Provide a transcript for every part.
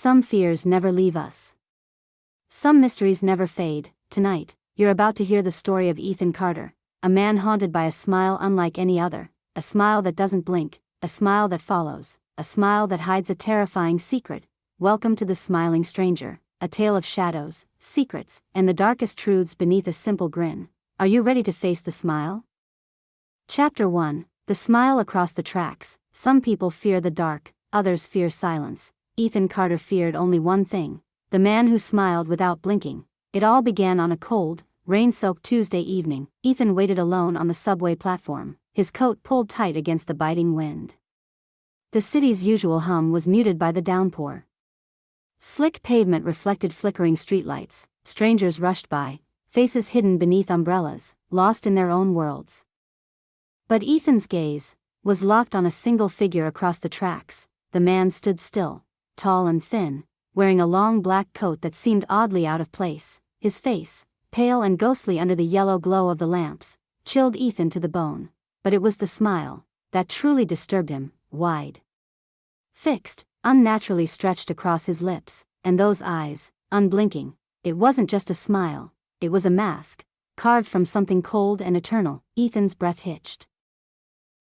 Some fears never leave us. Some mysteries never fade. Tonight, you're about to hear the story of Ethan Carter, a man haunted by a smile unlike any other, a smile that doesn't blink, a smile that follows, a smile that hides a terrifying secret. Welcome to The Smiling Stranger, a tale of shadows, secrets, and the darkest truths beneath a simple grin. Are you ready to face the smile? Chapter 1. The Smile Across the Tracks. Some people fear the dark, others fear silence. Ethan Carter feared only one thing: the man who smiled without blinking. It all began on a cold, rain-soaked Tuesday evening. Ethan waited alone on the subway platform, his coat pulled tight against the biting wind. The city's usual hum was muted by the downpour. Slick pavement reflected flickering streetlights, strangers rushed by, faces hidden beneath umbrellas, lost in their own worlds. But Ethan's gaze was locked on a single figure across the tracks. The man stood still, tall and thin, wearing a long black coat that seemed oddly out of place. His face, pale and ghostly under the yellow glow of the lamps, chilled Ethan to the bone. But it was the smile that truly disturbed him, wide, fixed, unnaturally stretched across his lips, and those eyes, unblinking. It wasn't just a smile, it was a mask, carved from something cold and eternal. Ethan's breath hitched.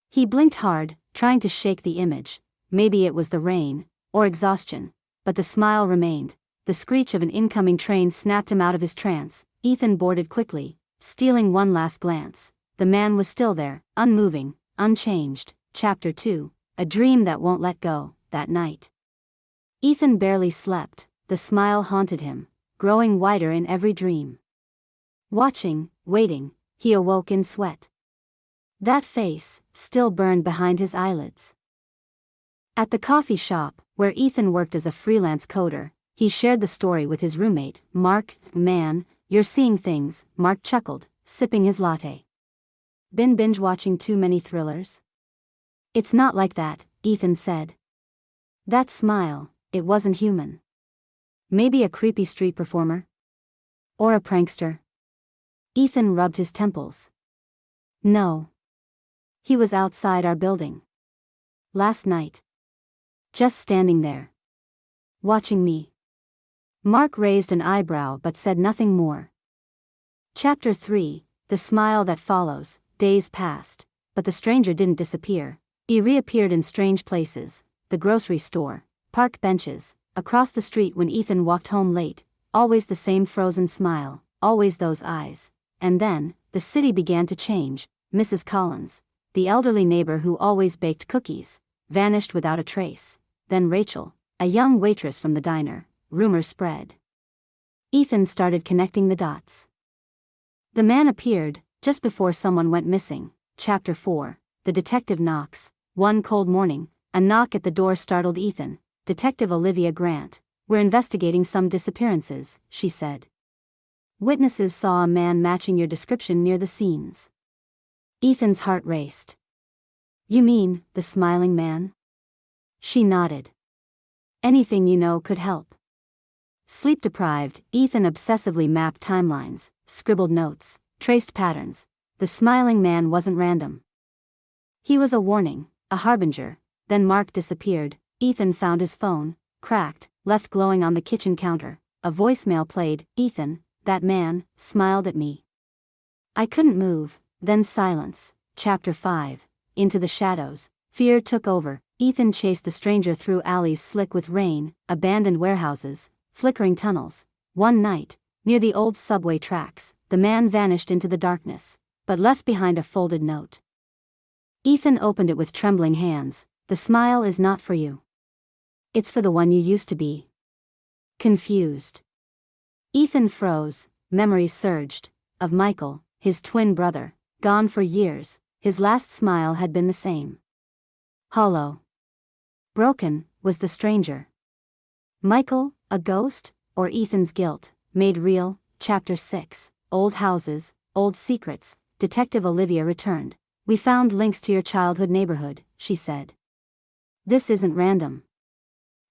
He blinked hard, trying to shake the image. Maybe it was the rain, or exhaustion, but the smile remained. The screech of an incoming train snapped him out of his trance. Ethan boarded quickly, stealing one last glance. The man was still there, unmoving, unchanged. Chapter 2. A Dream That Won't Let Go. That night, Ethan barely slept. The smile haunted him, growing wider in every dream. Watching, waiting, he awoke in sweat. That face still burned behind his eyelids. At the coffee shop, where Ethan worked as a freelance coder, he shared the story with his roommate, Mark. "Man, you're seeing things," Mark chuckled, sipping his latte. "Been binge-watching too many thrillers?" "It's not like that," Ethan said. That smile, it wasn't human. Maybe a creepy street performer? Or a prankster? Ethan rubbed his temples. No. He was outside our building. Last night. Just standing there. Watching me. Mark raised an eyebrow but said nothing more. Chapter 3. The Smile That Follows. Days passed, but the stranger didn't disappear. He reappeared in strange places. The grocery store, park benches, across the street when Ethan walked home late. Always the same frozen smile, always those eyes. And then, the city began to change. Mrs. Collins, the elderly neighbor who always baked cookies, vanished without a trace. Then Rachel, a young waitress from the diner. Rumors spread. Ethan started connecting the dots. The man appeared just before someone went missing. Chapter 4. The detective knocks. One cold morning, a knock at the door startled Ethan. "Detective Olivia Grant. We're investigating some disappearances," she said. "Witnesses saw a man matching your description near the scenes." Ethan's heart raced. "You mean, the smiling man?" She nodded. "Anything you know could help." Sleep-deprived, Ethan obsessively mapped timelines, scribbled notes, traced patterns. The smiling man wasn't random. He was a warning, a harbinger. Then Mark disappeared. Ethan found his phone, cracked, left glowing on the kitchen counter. A voicemail played. "Ethan, that man smiled at me." I couldn't move. Then silence. Chapter 5. Into the shadows. Fear took over. Ethan chased the stranger through alleys slick with rain, abandoned warehouses, flickering tunnels. One night, near the old subway tracks, the man vanished into the darkness, but left behind a folded note. Ethan opened it with trembling hands. "The smile is not for you. It's for the one you used to be." Confused. Ethan froze. Memories surged. Of Michael, his twin brother, gone for years. His last smile had been the same. Hollow. Broken, was the stranger. Michael, a ghost, or Ethan's guilt, made real? Chapter 6. Old houses, old secrets. Detective Olivia returned. "We found links to your childhood neighborhood," she said. "This isn't random.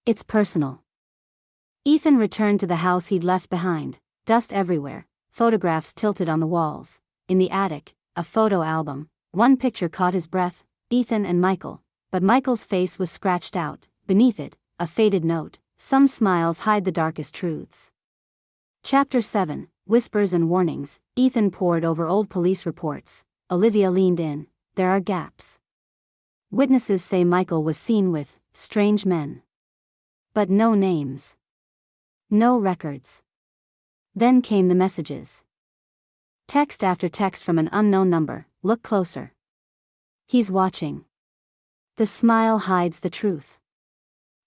It's personal." Ethan returned to the house he'd left behind. Dust everywhere, photographs tilted on the walls. In the attic, a photo album. One picture caught his breath, Ethan and Michael. But Michael's face was scratched out. Beneath it, a faded note. Some smiles hide the darkest truths. Chapter 7, Whispers and Warnings. Ethan pored over old police reports. Olivia leaned in. There are gaps. Witnesses say Michael was seen with strange men. But no names. No records. Then came the messages. Text after text from an unknown number. Look closer. He's watching. The smile hides the truth.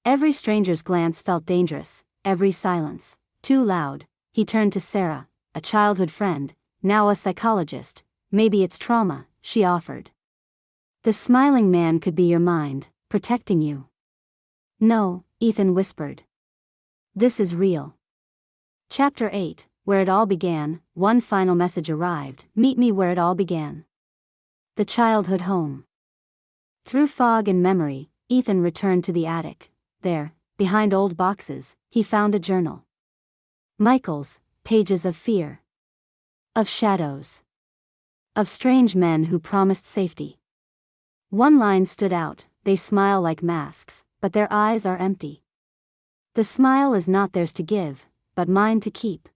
Every stranger's glance felt dangerous, every silence too loud. He turned to Sarah, a childhood friend, now a psychologist. Maybe it's trauma, she offered. The smiling man could be your mind, protecting you. No, Ethan whispered. This is real. Chapter 8, Where It All Began. One final message arrived. Meet me where it all began. The childhood home. Through fog and memory, Ethan returned to the attic. There, behind old boxes, he found a journal. Michael's, pages of fear. Of shadows. Of strange men who promised safety. One line stood out, they smile like masks, but their eyes are empty. The smile is not theirs to give, but mine to keep.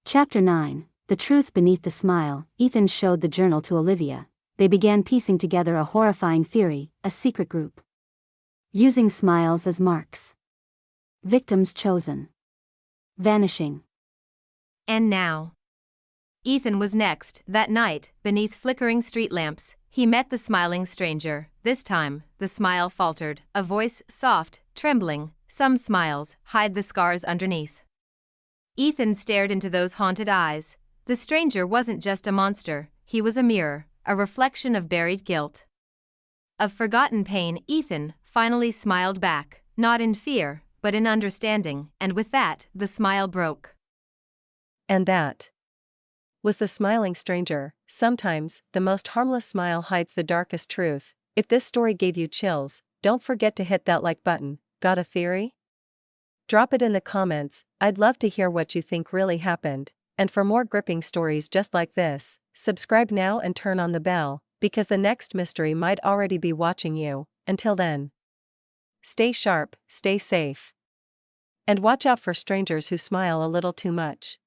Chapter 9, The Truth Beneath the Smile. Ethan showed the journal to Olivia. They began piecing together a horrifying theory, a secret group. Using smiles as marks. Victims chosen. Vanishing. And now. Ethan was next. That night, beneath flickering street lamps, he met the smiling stranger. This time, the smile faltered, a voice soft, trembling. Some smiles hide the scars underneath. Ethan stared into those haunted eyes. The stranger wasn't just a monster, he was a mirror, a reflection of buried guilt. Of forgotten pain. Ethan finally smiled back, not in fear, but in understanding, and with that, the smile broke. And that was the smiling stranger. Sometimes, the most harmless smile hides the darkest truth. If this story gave you chills, don't forget to hit that like button. Got a theory? Drop it in the comments, I'd love to hear what you think really happened. And for more gripping stories just like this, subscribe now and turn on the bell, because the next mystery might already be watching you. Until then, stay sharp, stay safe, and watch out for strangers who smile a little too much.